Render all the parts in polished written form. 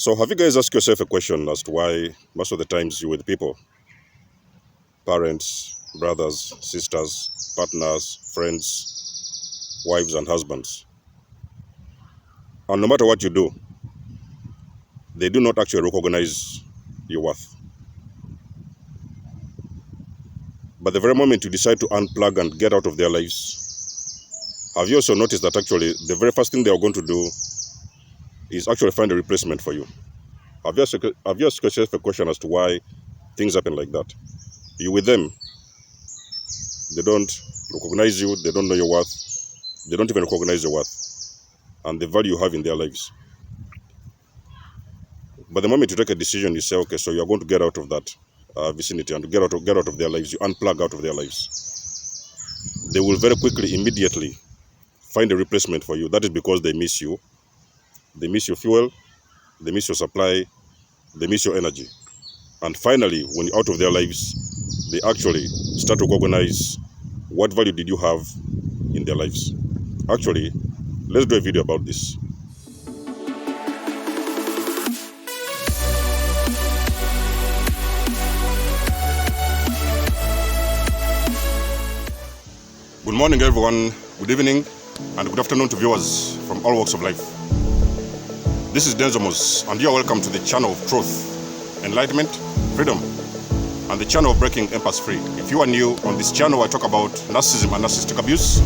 So have you guys asked yourself a question as to why most of the times you're with people, parents, brothers, sisters, partners, friends, wives and husbands, and no matter what you do, they do not actually recognize your worth. But the very moment you decide to unplug and get out of their lives, have you also noticed that actually the very first thing they are going to do is actually find a replacement for you? Have you asked yourself a question as to why things happen like that? You with them, they don't recognize you, they don't know your worth, they don't even recognize your worth and the value you have in their lives. But the moment you take a decision, you say, okay, so you're going to get out of that vicinity and to get out of their lives, you unplug out of their lives. They will very quickly, immediately find a replacement for you. That is because they miss you. They miss your fuel, they miss your supply, they miss your energy. And finally, when you're out of their lives, they actually start to recognize what value did you have in their lives. Actually, let's do a video about this. Good morning, everyone. Good evening and good afternoon to viewers from all walks of life. This is nikymus, and you are welcome to the channel of truth, enlightenment, freedom, and the channel of breaking empaths free. If you are new on this channel, I talk about narcissism and narcissistic abuse.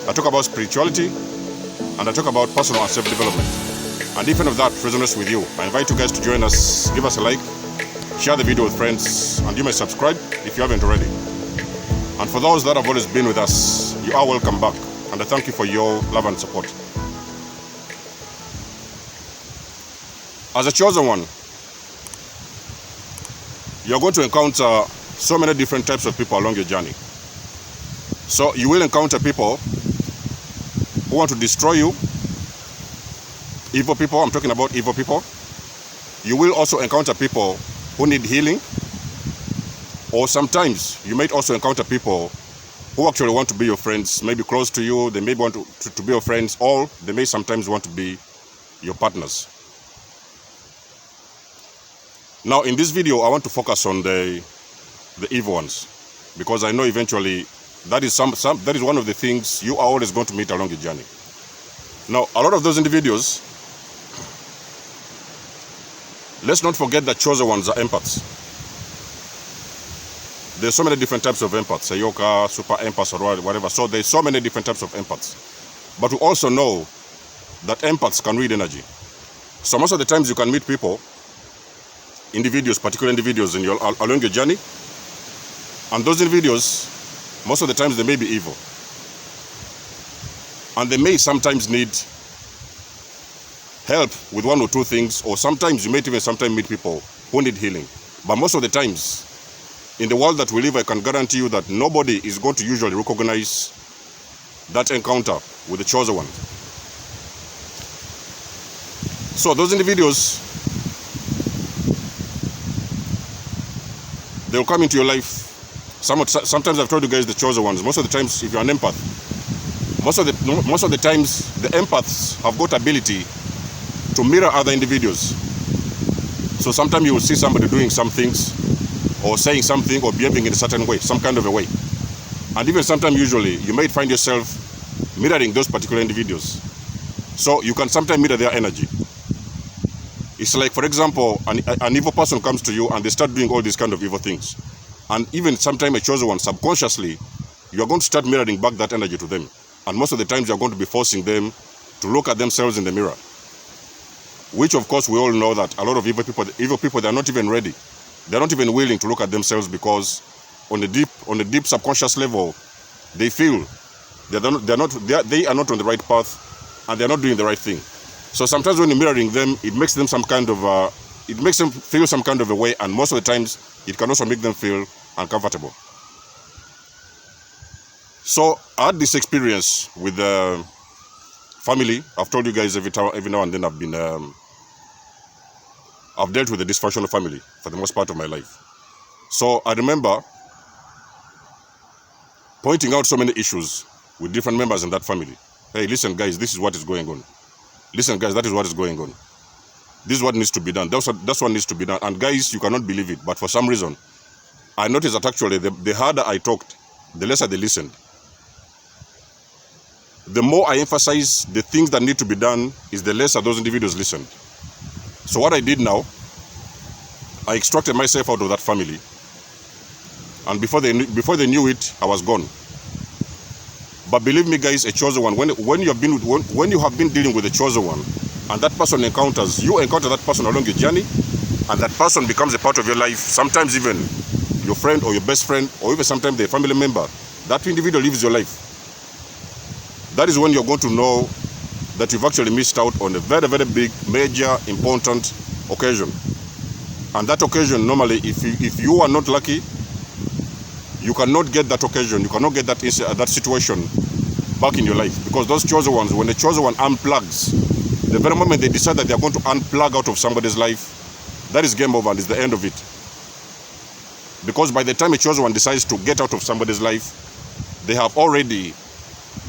I talk about spirituality, and I talk about personal and self-development. And if any of that resonates with you, I invite you guys to join us, give us a like, share the video with friends, and you may subscribe if you haven't already. And for those that have always been with us, you are welcome back, and I thank you for your love and support. As a chosen one, you're going to encounter so many different types of people along your journey. So you will encounter people who want to destroy you, evil people. I'm talking about evil people. You will also encounter people who need healing, or sometimes you might also encounter people who actually want to be your friends, maybe close to you. They may want to be your friends, or they may sometimes want to be your partners. Now, in this video, I want to focus on the evil ones, because I know eventually that is one of the things you are always going to meet along your journey. Now, a lot of those individuals, let's not forget that chosen ones are empaths. There's so many different types of empaths, Sayoka, super empaths, or whatever. So there's so many different types of empaths. But we also know that empaths can read energy. So most of the times you can meet people, individuals, particular individuals along your journey, and those individuals, most of the times they may be evil. And they may sometimes need help with one or two things, or sometimes you may even sometimes meet people who need healing. But most of the times, in the world that we live, I can guarantee you that nobody is going to usually recognize that encounter with the chosen one. So those individuals, they will come into your life. Sometimes I've told you guys the chosen ones. Most of the times, if you're an empath, most of the times the empaths have got ability to mirror other individuals. So sometimes you will see somebody doing some things, or saying something, or behaving in a certain way, some kind of a way. And even sometimes, usually, you might find yourself mirroring those particular individuals. So you can sometimes mirror their energy. It's like, for example, an evil person comes to you and they start doing all these kind of evil things. And even sometimes a chosen one, subconsciously, you are going to start mirroring back that energy to them. And most of the times you are going to be forcing them to look at themselves in the mirror. Which, of course, we all know that a lot of evil people, they are not even ready. They're not even willing to look at themselves, because on the deep subconscious level, they feel they are not on the right path, and they're not doing the right thing. So sometimes when you're mirroring them, it makes them feel some kind of a way, and most of the times it can also make them feel uncomfortable. So I had this experience with family. I've told you guys every now and then I've dealt with a dysfunctional family for the most part of my life. So I remember pointing out so many issues with different members in that family. Hey, listen guys, this is what is going on. Listen guys, that is what is going on. This is what needs to be done. That's what needs to be done. And guys, you cannot believe it, but for some reason, I noticed that actually the harder I talked, the lesser they listened. The more I emphasize the things that need to be done, is the lesser those individuals listened. So what I did now, I extracted myself out of that family. And before they knew it, I was gone. But believe me, guys, a chosen one. When you have been dealing with a chosen one, and that person you encounter that person along your journey, and that person becomes a part of your life. Sometimes even your friend or your best friend, or even sometimes a family member. That individual lives your life. That is when you're going to know that you've actually missed out on a very, very big, major, important occasion. And that occasion, normally, if you are not lucky, you cannot get that occasion, you cannot get that situation back in your life. Because those chosen ones, when the chosen one unplugs, the very moment they decide that they are going to unplug out of somebody's life, that is game over and it's the end of it. Because by the time a chosen one decides to get out of somebody's life, they have already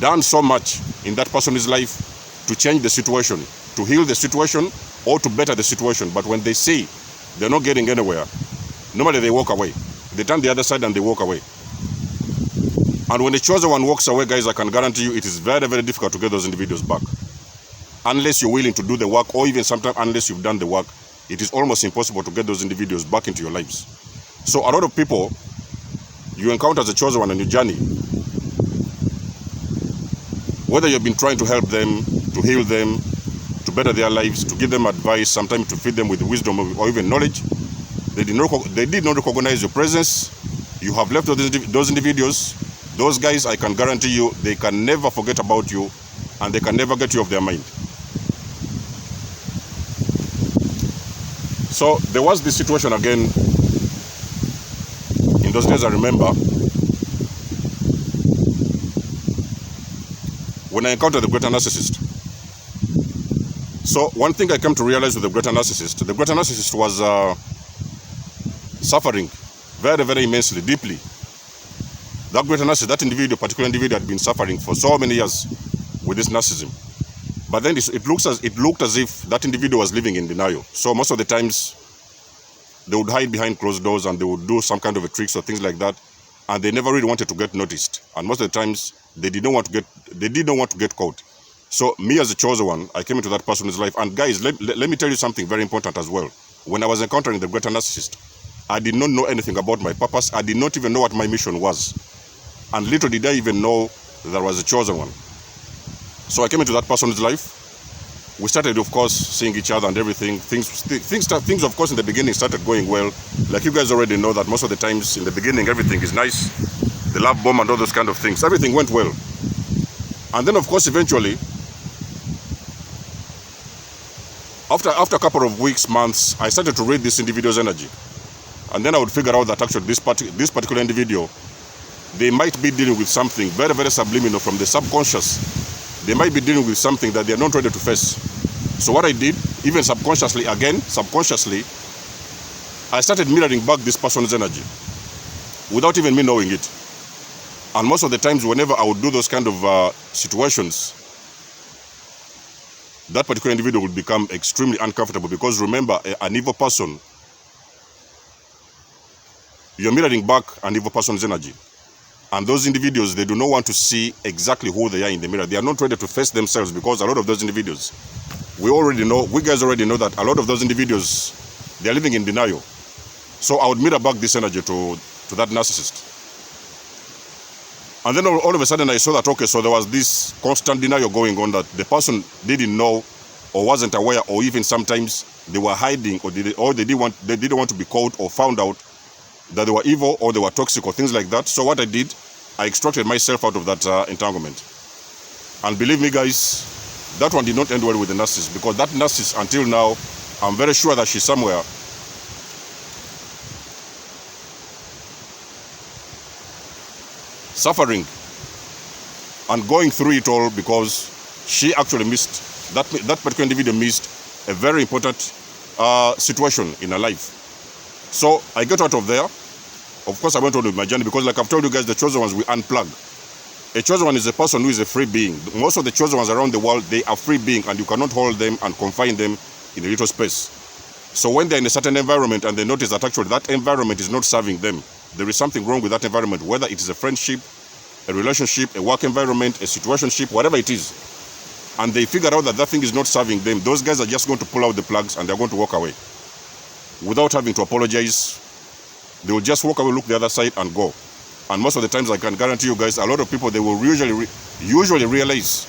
done so much in that person's life to change the situation, to heal the situation, or to better the situation. But when they see they're not getting anywhere, normally they walk away. They turn the other side and they walk away. And when the chosen one walks away, guys, I can guarantee you it is very, very difficult to get those individuals back. Unless you're willing to do the work, or even sometimes unless you've done the work, it is almost impossible to get those individuals back into your lives. So a lot of people you encounter as a chosen one on your journey, whether you've been trying to help them, to heal them, to better their lives, to give them advice, sometimes to feed them with wisdom or even knowledge, they did not recognize your presence. You have left those individuals. Those guys, I can guarantee you, they can never forget about you, and they can never get you off their mind. So there was this situation again. In those days, I remember when I encountered the greater narcissist. So one thing I came to realize with the greater narcissist was suffering very, very immensely, deeply. That greater narcissist, that particular individual had been suffering for so many years with this narcissism. But then it looked as if that individual was living in denial. So most of the times, they would hide behind closed doors and they would do some kind of a tricks or things like that. And they never really wanted to get noticed. And most of the times, they did not want to get caught. So me as a chosen one, I came into that person's life. And guys, let me tell you something very important as well. When I was encountering the greater narcissist, I did not know anything about my purpose. I did not even know what my mission was. And little did I even know that I was a chosen one. So I came into that person's life. We started, of course, seeing each other and everything. Things, of course, in the beginning started going well. Like you guys already know that most of the times in the beginning, everything is nice. The love bomb and all those kind of things. Everything went well. And then, of course, eventually, after a couple of weeks, months, I started to read this individual's energy. And then I would figure out that actually this particular individual, they might be dealing with something very, very subliminal from the subconscious. They might be dealing with something that they are not ready to face. So what I did, even subconsciously, I started mirroring back this person's energy without even me knowing it. And most of the times, whenever I would do those kind of situations, that particular individual would become extremely uncomfortable, because remember, an evil person, you're mirroring back an evil person's energy. And those individuals, they do not want to see exactly who they are in the mirror. They are not ready to face themselves, because a lot of those individuals, we guys already know that a lot of those individuals, they are living in denial. So I would mirror back this energy to that narcissist. And then all of a sudden I saw that, okay, so there was this constant denial going on, that the person didn't know or wasn't aware, or even sometimes they were hiding, or they didn't want to be caught or found out that they were evil or they were toxic or things like that. So what I did, I extracted myself out of that entanglement. And believe me, guys, that one did not end well with the narcissist, because that narcissist, until now, I'm very sure that she's somewhere suffering and going through it all, because she actually missed, that particular individual missed a very important situation in her life. So I got out of there. Of course, I went on with my journey, because like I've told you guys, the chosen ones, we unplug. A chosen one is a person who is a free being. Most of the chosen ones around the world, they are free beings, and you cannot hold them and confine them in a little space. So when they're in a certain environment and they notice that actually that environment is not serving them, there is something wrong with that environment, whether it is a friendship, a relationship, a work environment, a situationship, whatever it is, and they figure out that that thing is not serving them, those guys are just going to pull out the plugs and they're going to walk away without having to apologize. They will just walk away, look the other side and go. And most of the times, I can guarantee you guys, a lot of people, they will usually realize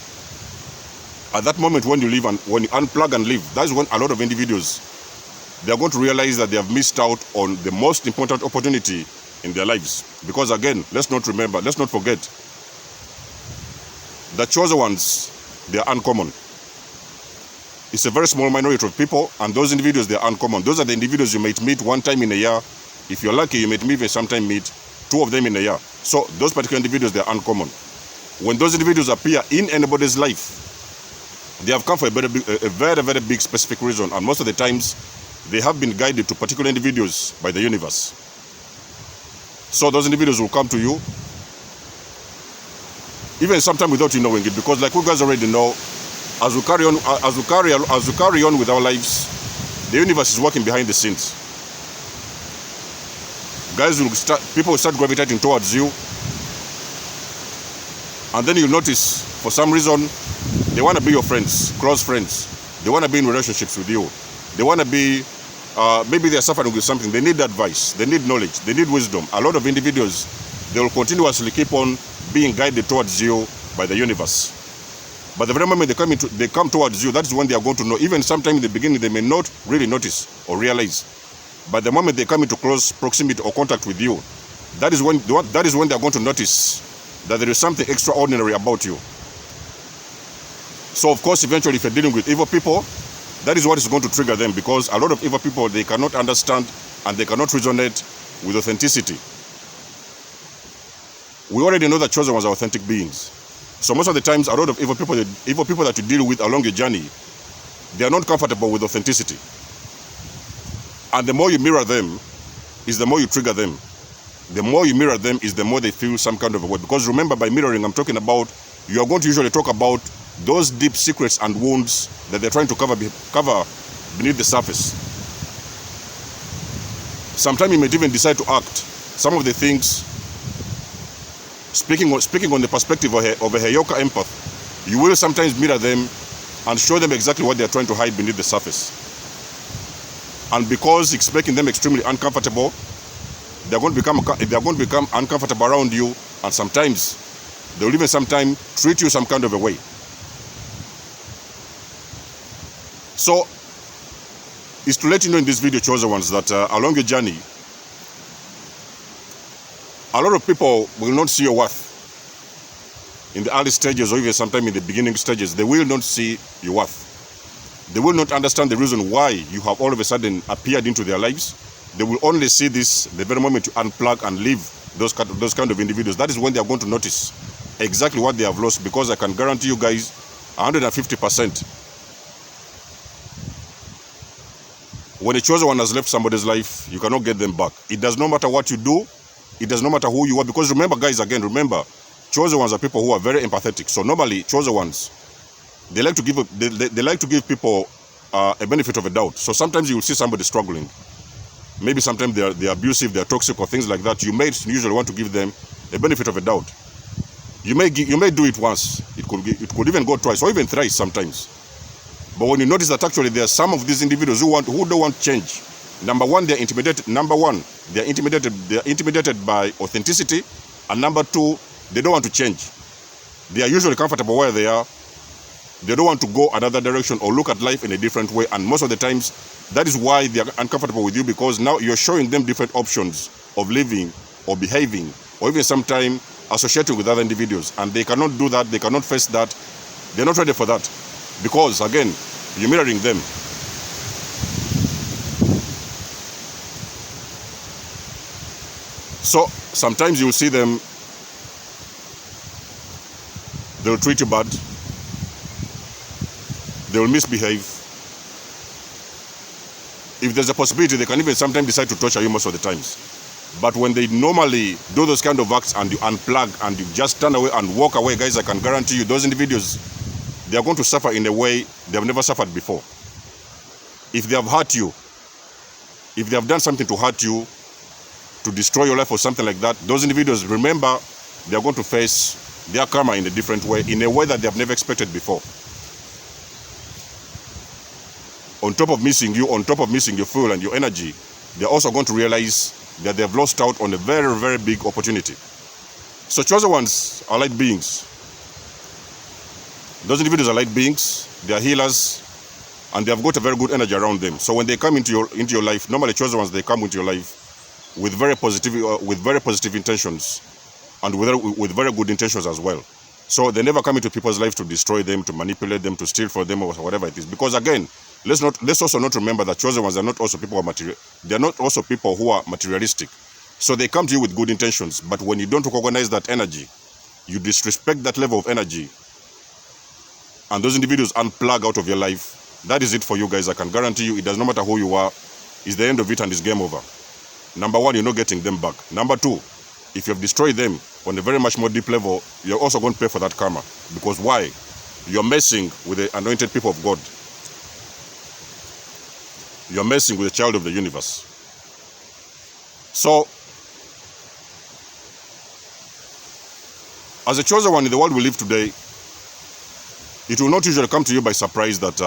at that moment when you leave and when you unplug and leave, that's when a lot of individuals, they are going to realize that they have missed out on the most important opportunity in their lives. Because again, let's not forget, the chosen ones, they are uncommon. It's a very small minority of people, and those individuals, they are uncommon. Those are the individuals you might meet one time in a year. If you're lucky, you might even sometime meet 2 of them in a year. So those particular individuals, they are uncommon. When those individuals appear in anybody's life, they have come for a very, very big specific reason, and most of the times, they have been guided to particular individuals by the universe. So those individuals will come to you, even sometime without you knowing it, because like you guys already know, as we carry on with our lives, the universe is working behind the scenes. People will start gravitating towards you, and then you'll notice, for some reason, they want to be your friends, close friends. They want to be in relationships with you. They want to be, maybe they're suffering with something. They need advice. They need knowledge. They need wisdom. A lot of individuals, they will continuously keep on being guided towards you by the universe. But the very moment they come towards you, that's when they are going to know. Even sometime in the beginning, they may not really notice or realize. But the moment they come into close proximity or contact with you, that is when they are going to notice that there is something extraordinary about you. So of course, eventually, if you're dealing with evil people, that is what is going to trigger them, because a lot of evil people, they cannot understand and they cannot resonate with authenticity. We already know that chosen ones are authentic beings. So most of the times, a lot of evil people that you deal with along your journey, they are not comfortable with authenticity. And the more you mirror them, is the more you trigger them. The more you mirror them, is the more they feel some kind of a way. Because remember, by mirroring, I'm talking about, you are going to usually talk about those deep secrets and wounds that they're trying to cover beneath the surface. Sometimes you might even decide to act some of the things, speaking on the perspective of a Heyoka empath, you will sometimes mirror them and show them exactly what they're trying to hide beneath the surface. And because it's making them extremely uncomfortable, they're going to become uncomfortable around you, and sometimes they will even sometimes treat you some kind of a way. So, it's to let you know in this video, chosen ones, that along your journey, a lot of people will not see your worth in the early stages or even sometime in the beginning stages. They will not see your worth. They will not understand the reason why you have all of a sudden appeared into their lives. They will only see this the very moment you unplug and leave those kind of individuals. That is when they are going to notice exactly what they have lost, because I can guarantee you guys 150%. When a chosen one has left somebody's life, you cannot get them back. It does not matter what you do. It does not matter who you are. Because remember, guys, again, remember, chosen ones are people who are very empathetic. So normally, chosen ones, they like to give people a benefit of a doubt. So sometimes you will see somebody struggling. Maybe sometimes they're abusive, they're toxic, or things like that. You may usually want to give them a benefit of a doubt. You may do it once. It could even go twice or even thrice sometimes. But when you notice that actually there are some of these individuals who don't want change. Number one, they're intimidated. They're intimidated by authenticity, and number two, they don't want to change. They are usually comfortable where they are. They don't want to go another direction or look at life in a different way, and most of the times, that is why they are uncomfortable with you, because now you're showing them different options of living or behaving or even sometimes associating with other individuals, and they cannot do that. They cannot face that. They're not ready for that, because again, you're mirroring them. So sometimes you'll see them, they'll treat you bad, they will misbehave. If there's a possibility, they can even sometimes decide to torture you most of the times. But when they normally do those kind of acts and you unplug and you just turn away and walk away, guys, I can guarantee you those individuals, they are going to suffer in a way they have never suffered before. if they have hurt you, if they have done something to hurt you, to destroy your life or something like that, those individuals, remember, they are going to face their karma in a different way, in a way that they have never expected before. On top of missing you, on top of missing your fuel and your energy, they're also going to realize that they've lost out on a very, very big opportunity. So chosen ones are light beings. Those individuals are light beings, they are healers, and they have got a very good energy around them. So when they come into your life, normally chosen ones, they come into your life with very positive intentions, and with very good intentions as well. So they never come into people's lives to destroy them, to manipulate them, to steal from them, or whatever it is. Because again, let's also not remember that chosen ones are not also people they are not also people who are materialistic. So they come to you with good intentions, but when you don't recognize that energy, you disrespect that level of energy, and those individuals unplug out of your life, that is it for you guys. I can guarantee you, it does not matter who you are, it's the end of it and it's game over. Number one, you're not getting them back. Number two, if you have destroyed them on a very much more deep level, you're also going to pay for that karma. Because why? You're messing with the anointed people of God. You're messing with the child of the universe. So, as a chosen one in the world we live today, it will not usually come to you by surprise that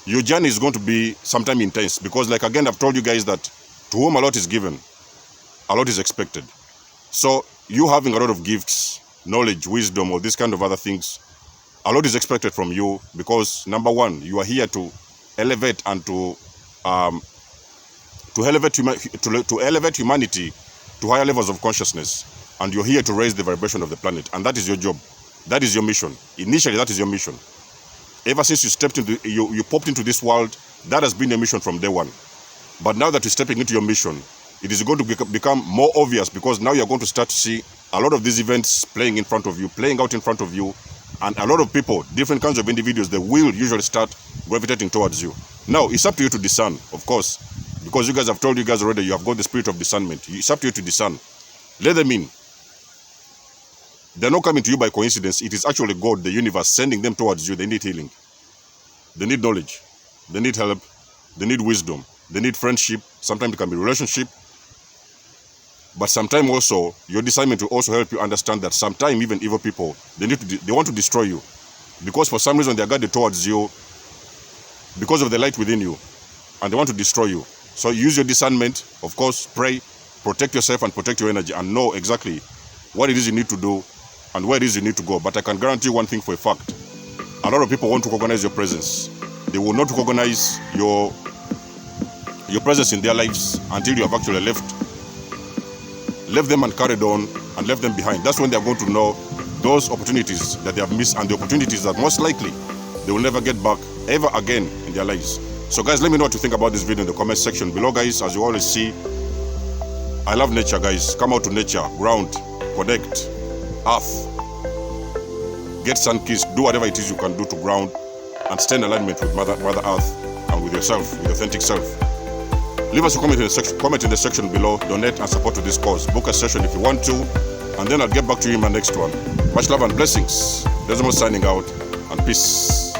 your journey is going to be sometime intense. Because like again, I've told you guys that to whom a lot is given, a lot is expected. So you having a lot of gifts, knowledge, wisdom, or this kind of other things, a lot is expected from you, because number one, you are here to elevate and to elevate humanity to higher levels of consciousness, and you're here to raise the vibration of the planet, and that is your job. That is your mission. Initially, that is your mission. Ever since you popped into this world, that has been your mission from day one. But now that you're stepping into your mission, it is going to become more obvious, because now you're going to start to see a lot of these events playing out in front of you, and a lot of people, different kinds of individuals, they will usually start gravitating towards you. Now, it's up to you to discern, of course, because you guys have told you guys already, you have got the spirit of discernment. It's up to you to discern. Let them in. They're not coming to you by coincidence. It is actually God, the universe, sending them towards you. They need healing. They need knowledge. They need help. They need wisdom. They need friendship. Sometimes it can be relationship. But sometimes also, your discernment will also help you understand that sometimes even evil people, they want to destroy you. Because for some reason they are guided towards you because of the light within you. And they want to destroy you. So use your discernment, of course, pray, protect yourself and protect your energy, and know exactly what it is you need to do and where it is you need to go. But I can guarantee you one thing for a fact. A lot of people want to recognize your presence. They will not recognize your presence in their lives until you have actually left them and carried on and left them behind. That's when they are going to know those opportunities that they have missed, and the opportunities that most likely they will never get back ever again in their lives. So guys, let me know what you think about this video in the comment section below, guys. As you always see, I love nature, guys. Come out to nature, ground, connect, earth, get sun-kissed, do whatever it is you can do to ground and stay in alignment with Mother Earth and with yourself, with your authentic self. Leave us a comment in the section below. Donate and support to this cause. Book a session if you want to, and then I'll get back to you in my next one. Much love and blessings. Desmond signing out, and peace.